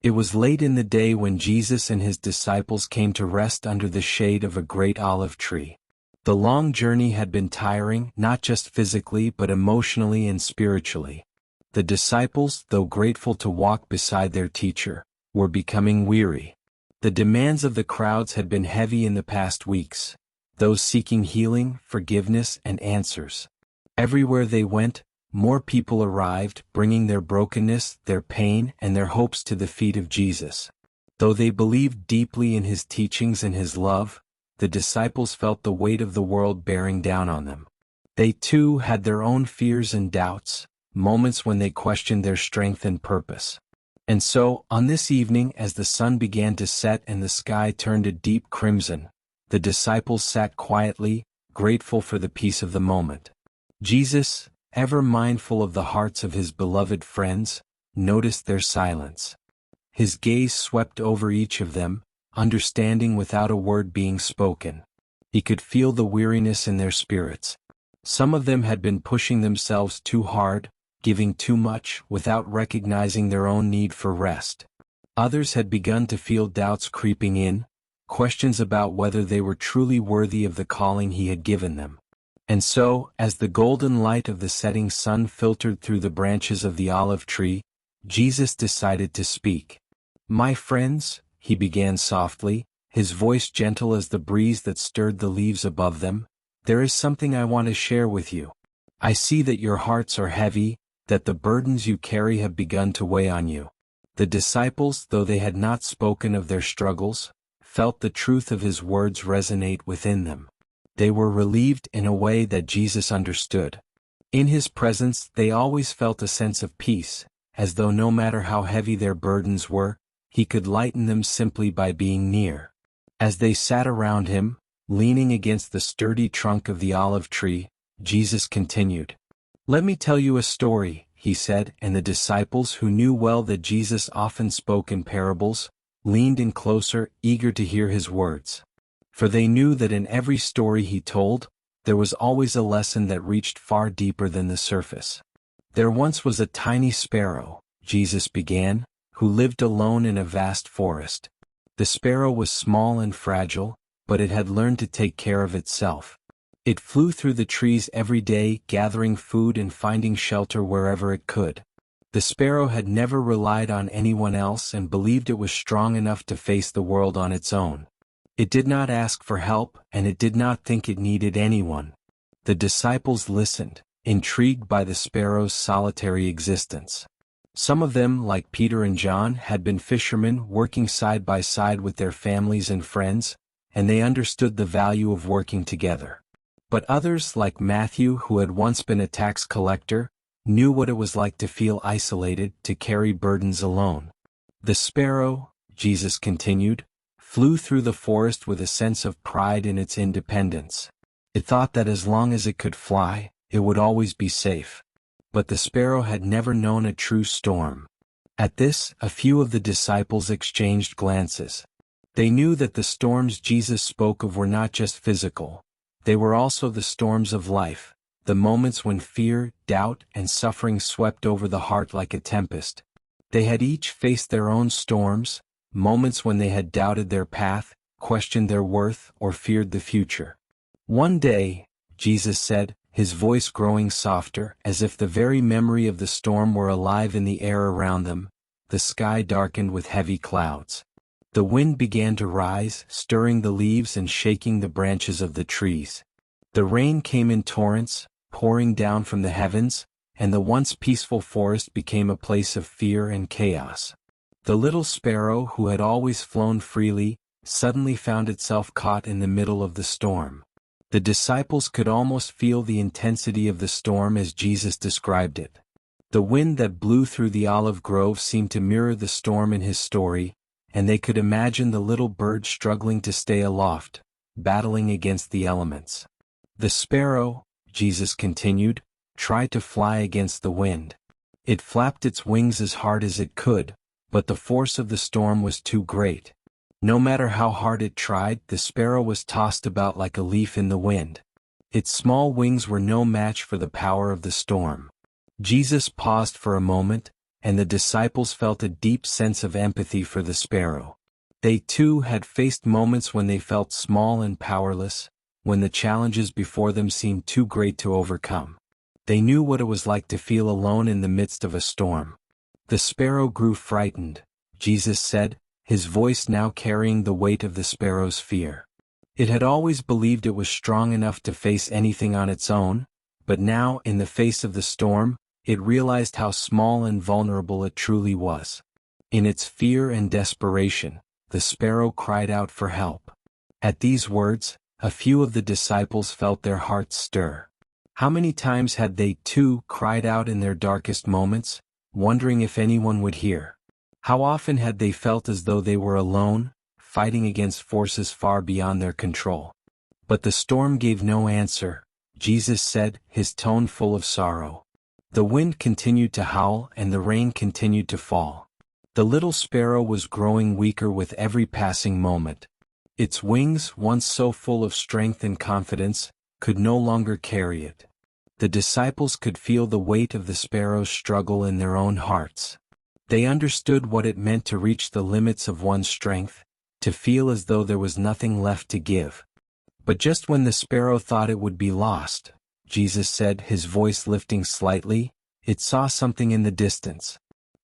It was late in the day when Jesus and his disciples came to rest under the shade of a great olive tree. The long journey had been tiring, not just physically but emotionally and spiritually. The disciples, though grateful to walk beside their teacher, were becoming weary. The demands of the crowds had been heavy in the past weeks, those seeking healing, forgiveness, and answers. Everywhere they went, more people arrived, bringing their brokenness, their pain, and their hopes to the feet of Jesus. Though they believed deeply in his teachings and his love, the disciples felt the weight of the world bearing down on them. They too had their own fears and doubts, moments when they questioned their strength and purpose. And so, on this evening, as the sun began to set and the sky turned a deep crimson, the disciples sat quietly, grateful for the peace of the moment. Jesus, ever mindful of the hearts of his beloved friends, noticed their silence. His gaze swept over each of them, understanding without a word being spoken. He could feel the weariness in their spirits. Some of them had been pushing themselves too hard, giving too much without recognizing their own need for rest. Others had begun to feel doubts creeping in, questions about whether they were truly worthy of the calling he had given them. And so, as the golden light of the setting sun filtered through the branches of the olive tree, Jesus decided to speak. "My friends," he began softly, his voice gentle as the breeze that stirred the leaves above them, "there is something I want to share with you. I see that your hearts are heavy, that the burdens you carry have begun to weigh on you." The disciples, though they had not spoken of their struggles, felt the truth of his words resonate within them. They were relieved in a way that Jesus understood. In his presence they always felt a sense of peace, as though no matter how heavy their burdens were, he could lighten them simply by being near. As they sat around him, leaning against the sturdy trunk of the olive tree, Jesus continued. "Let me tell you a story," he said, and the disciples, who knew well that Jesus often spoke in parables, leaned in closer, eager to hear his words. For they knew that in every story he told, there was always a lesson that reached far deeper than the surface. "There once was a tiny sparrow," Jesus began, "who lived alone in a vast forest. The sparrow was small and fragile, but it had learned to take care of itself. It flew through the trees every day, gathering food and finding shelter wherever it could. The sparrow had never relied on anyone else and believed it was strong enough to face the world on its own. It did not ask for help, and it did not think it needed anyone." The disciples listened, intrigued by the sparrow's solitary existence. Some of them, like Peter and John, had been fishermen working side by side with their families and friends, and they understood the value of working together. But others, like Matthew, who had once been a tax collector, knew what it was like to feel isolated, to carry burdens alone. "The sparrow," Jesus continued, "flew through the forest with a sense of pride in its independence. It thought that as long as it could fly, it would always be safe. But the sparrow had never known a true storm." At this, a few of the disciples exchanged glances. They knew that the storms Jesus spoke of were not just physical. They were also the storms of life, the moments when fear, doubt, and suffering swept over the heart like a tempest. They had each faced their own storms, moments when they had doubted their path, questioned their worth, or feared the future. "One day," Jesus said, his voice growing softer, as if the very memory of the storm were alive in the air around them, the sky darkened with heavy clouds. The wind began to rise, stirring the leaves and shaking the branches of the trees. The rain came in torrents, pouring down from the heavens, and the once peaceful forest became a place of fear and chaos. The little sparrow, who had always flown freely, suddenly found itself caught in the middle of the storm. The disciples could almost feel the intensity of the storm as Jesus described it. The wind that blew through the olive grove seemed to mirror the storm in his story, and they could imagine the little bird struggling to stay aloft, battling against the elements. "The sparrow," Jesus continued, "tried to fly against the wind. It flapped its wings as hard as it could, but the force of the storm was too great. No matter how hard it tried, the sparrow was tossed about like a leaf in the wind. Its small wings were no match for the power of the storm." Jesus paused for a moment, and the disciples felt a deep sense of empathy for the sparrow. They too had faced moments when they felt small and powerless, when the challenges before them seemed too great to overcome. They knew what it was like to feel alone in the midst of a storm. The sparrow grew frightened, Jesus said, his voice now carrying the weight of the sparrow's fear. It had always believed it was strong enough to face anything on its own, but now, in the face of the storm, it realized how small and vulnerable it truly was. In its fear and desperation, the sparrow cried out for help. At these words, a few of the disciples felt their hearts stir. How many times had they, too, cried out in their darkest moments, wondering if anyone would hear? How often had they felt as though they were alone, fighting against forces far beyond their control? But the storm gave no answer, Jesus said, his tone full of sorrow. The wind continued to howl and the rain continued to fall. The little sparrow was growing weaker with every passing moment. Its wings, once so full of strength and confidence, could no longer carry it. The disciples could feel the weight of the sparrow's struggle in their own hearts. They understood what it meant to reach the limits of one's strength, to feel as though there was nothing left to give. But just when the sparrow thought it would be lost, Jesus said, his voice lifting slightly, it saw something in the distance.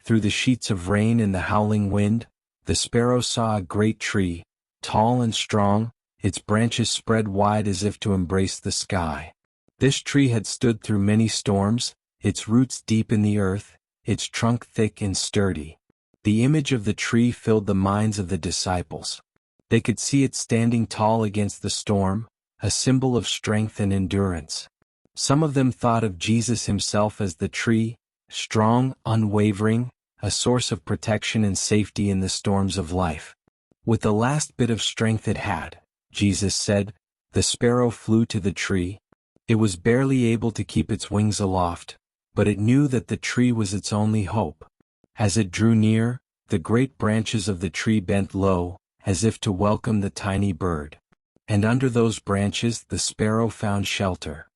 Through the sheets of rain and the howling wind, the sparrow saw a great tree, tall and strong, its branches spread wide as if to embrace the sky. This tree had stood through many storms, its roots deep in the earth, its trunk thick and sturdy. The image of the tree filled the minds of the disciples. They could see it standing tall against the storm, a symbol of strength and endurance. Some of them thought of Jesus himself as the tree, strong, unwavering, a source of protection and safety in the storms of life. With the last bit of strength it had, Jesus said, the sparrow flew to the tree. It was barely able to keep its wings aloft, but it knew that the tree was its only hope. As it drew near, the great branches of the tree bent low, as if to welcome the tiny bird. And under those branches the sparrow found shelter.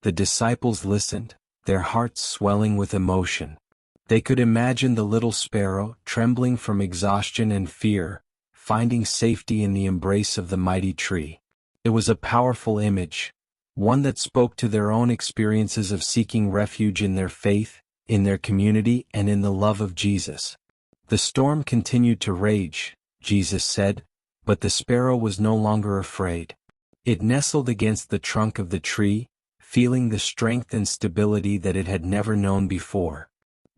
The disciples listened, their hearts swelling with emotion. They could imagine the little sparrow, trembling from exhaustion and fear, finding safety in the embrace of the mighty tree. It was a powerful image, one that spoke to their own experiences of seeking refuge in their faith, in their community, and in the love of Jesus. The storm continued to rage, Jesus said, but the sparrow was no longer afraid. It nestled against the trunk of the tree, feeling the strength and stability that it had never known before.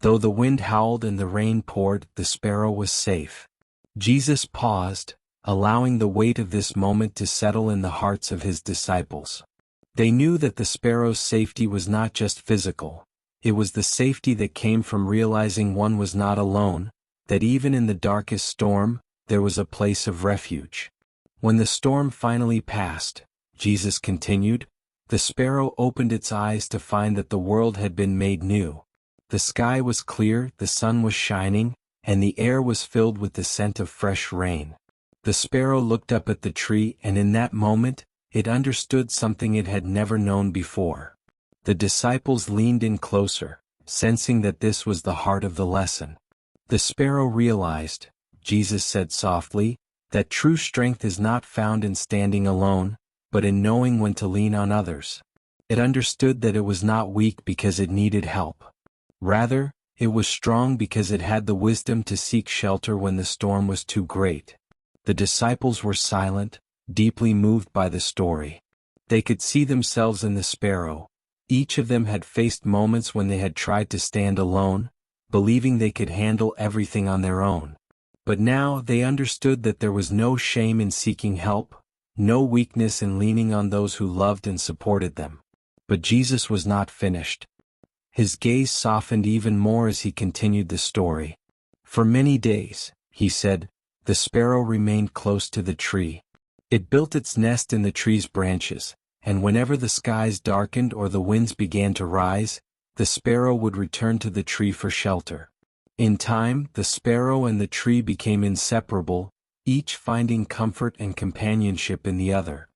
Though the wind howled and the rain poured, the sparrow was safe. Jesus paused, allowing the weight of this moment to settle in the hearts of his disciples. They knew that the sparrow's safety was not just physical. It was the safety that came from realizing one was not alone, that even in the darkest storm, there was a place of refuge. When the storm finally passed, Jesus continued, the sparrow opened its eyes to find that the world had been made new. The sky was clear, the sun was shining, and the air was filled with the scent of fresh rain. The sparrow looked up at the tree, and in that moment, it understood something it had never known before. The disciples leaned in closer, sensing that this was the heart of the lesson. The sparrow realized, Jesus said softly, that true strength is not found in standing alone, but in knowing when to lean on others. It understood that it was not weak because it needed help. Rather, it was strong because it had the wisdom to seek shelter when the storm was too great. The disciples were silent, deeply moved by the story. They could see themselves in the sparrow. Each of them had faced moments when they had tried to stand alone, believing they could handle everything on their own. But now they understood that there was no shame in seeking help, no weakness in leaning on those who loved and supported them. But Jesus was not finished. His gaze softened even more as he continued the story. For many days, he said, the sparrow remained close to the tree. It built its nest in the tree's branches, and whenever the skies darkened or the winds began to rise, the sparrow would return to the tree for shelter. In time, the sparrow and the tree became inseparable, each finding comfort and companionship in the other.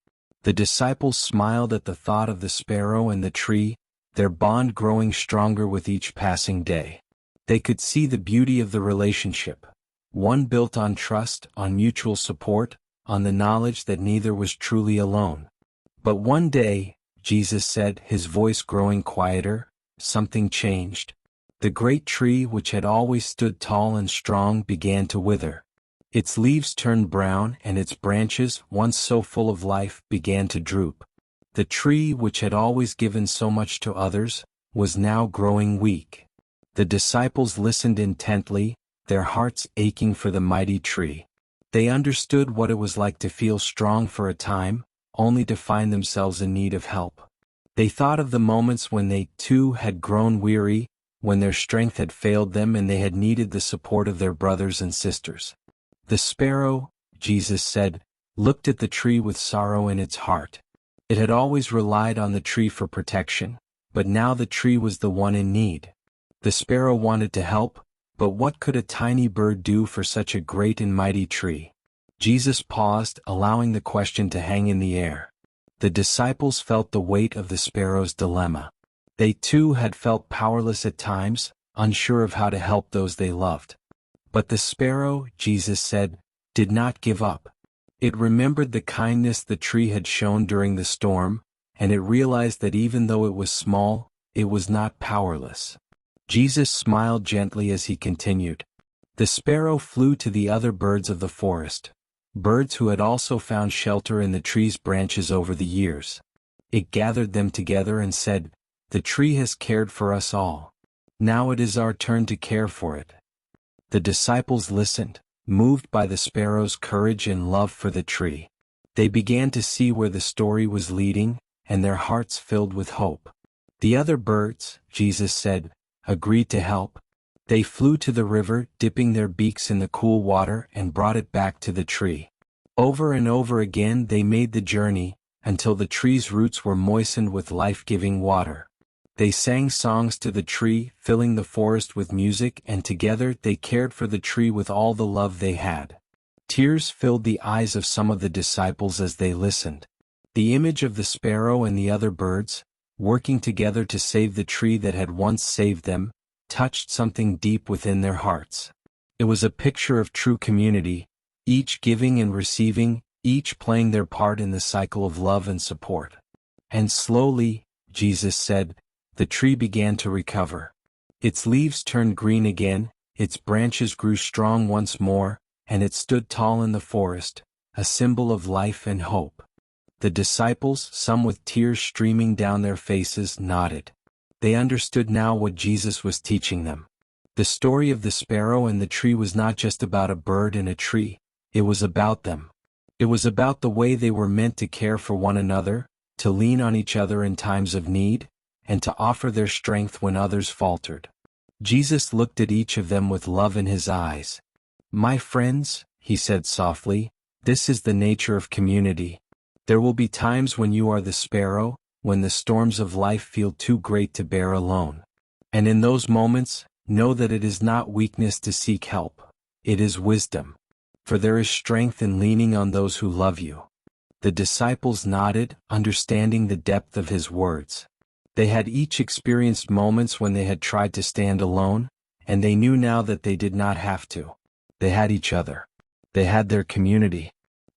The disciples smiled at the thought of the sparrow and the tree, their bond growing stronger with each passing day. They could see the beauty of the relationship. One built on trust, on mutual support, on the knowledge that neither was truly alone. But one day, Jesus said, his voice growing quieter, something changed. The great tree which had always stood tall and strong began to wither. Its leaves turned brown and its branches, once so full of life, began to droop. The tree which had always given so much to others, was now growing weak. The disciples listened intently, their hearts aching for the mighty tree. They understood what it was like to feel strong for a time, only to find themselves in need of help. They thought of the moments when they, too, had grown weary, when their strength had failed them and they had needed the support of their brothers and sisters. The sparrow, Jesus said, looked at the tree with sorrow in its heart. It had always relied on the tree for protection, but now the tree was the one in need. The sparrow wanted to help, but what could a tiny bird do for such a great and mighty tree? Jesus paused, allowing the question to hang in the air. The disciples felt the weight of the sparrow's dilemma. They too had felt powerless at times, unsure of how to help those they loved. But the sparrow, Jesus said, did not give up. It remembered the kindness the tree had shown during the storm, and it realized that even though it was small, it was not powerless. Jesus smiled gently as he continued. The sparrow flew to the other birds of the forest, birds who had also found shelter in the tree's branches over the years. It gathered them together and said, "The tree has cared for us all. Now it is our turn to care for it." The disciples listened, moved by the sparrow's courage and love for the tree. They began to see where the story was leading, and their hearts filled with hope. The other birds, Jesus said, agreed to help. They flew to the river, dipping their beaks in the cool water and brought it back to the tree. Over and over again they made the journey, until the tree's roots were moistened with life-giving water. They sang songs to the tree, filling the forest with music, and together they cared for the tree with all the love they had. Tears filled the eyes of some of the disciples as they listened. The image of the sparrow and the other birds, working together to save the tree that had once saved them, touched something deep within their hearts. It was a picture of true community, each giving and receiving, each playing their part in the cycle of love and support. And slowly, Jesus said, the tree began to recover. Its leaves turned green again, its branches grew strong once more, and it stood tall in the forest, a symbol of life and hope. The disciples, some with tears streaming down their faces, nodded. They understood now what Jesus was teaching them. The story of the sparrow and the tree was not just about a bird and a tree, it was about them. It was about the way they were meant to care for one another, to lean on each other in times of need, and to offer their strength when others faltered. Jesus looked at each of them with love in his eyes. "My friends," he said softly, "this is the nature of community. There will be times when you are the sparrow, when the storms of life feel too great to bear alone. And in those moments, know that it is not weakness to seek help, it is wisdom. For there is strength in leaning on those who love you." The disciples nodded, understanding the depth of his words. They had each experienced moments when they had tried to stand alone, and they knew now that they did not have to. They had each other. They had their community.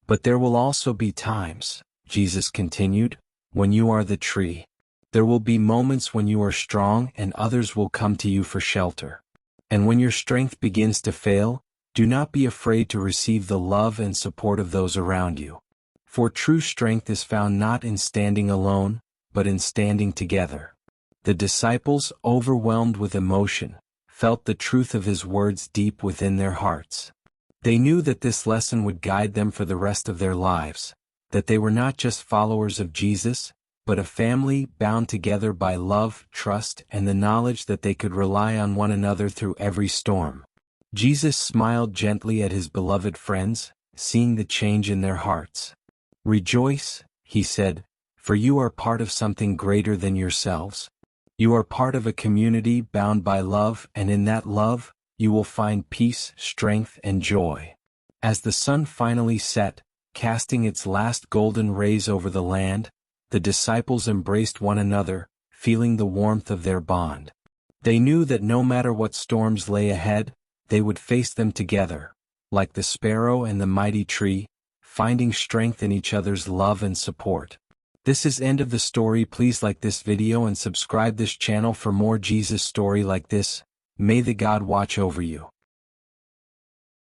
But there will also be times, Jesus continued, when you are the tree. There will be moments when you are strong and others will come to you for shelter. And when your strength begins to fail, do not be afraid to receive the love and support of those around you. For true strength is found not in standing alone, but in standing together. The disciples, overwhelmed with emotion, felt the truth of his words deep within their hearts. They knew that this lesson would guide them for the rest of their lives, that they were not just followers of Jesus, but a family bound together by love, trust, and the knowledge that they could rely on one another through every storm. Jesus smiled gently at his beloved friends, seeing the change in their hearts. "Rejoice," he said, "for you are part of something greater than yourselves. You are part of a community bound by love, and in that love, you will find peace, strength, and joy." As the sun finally set, casting its last golden rays over the land, the disciples embraced one another, feeling the warmth of their bond. They knew that no matter what storms lay ahead, they would face them together, like the sparrow and the mighty tree, finding strength in each other's love and support. This is end of the story. Please like this video and subscribe this channel for more Jesus story like this. May the God watch over you.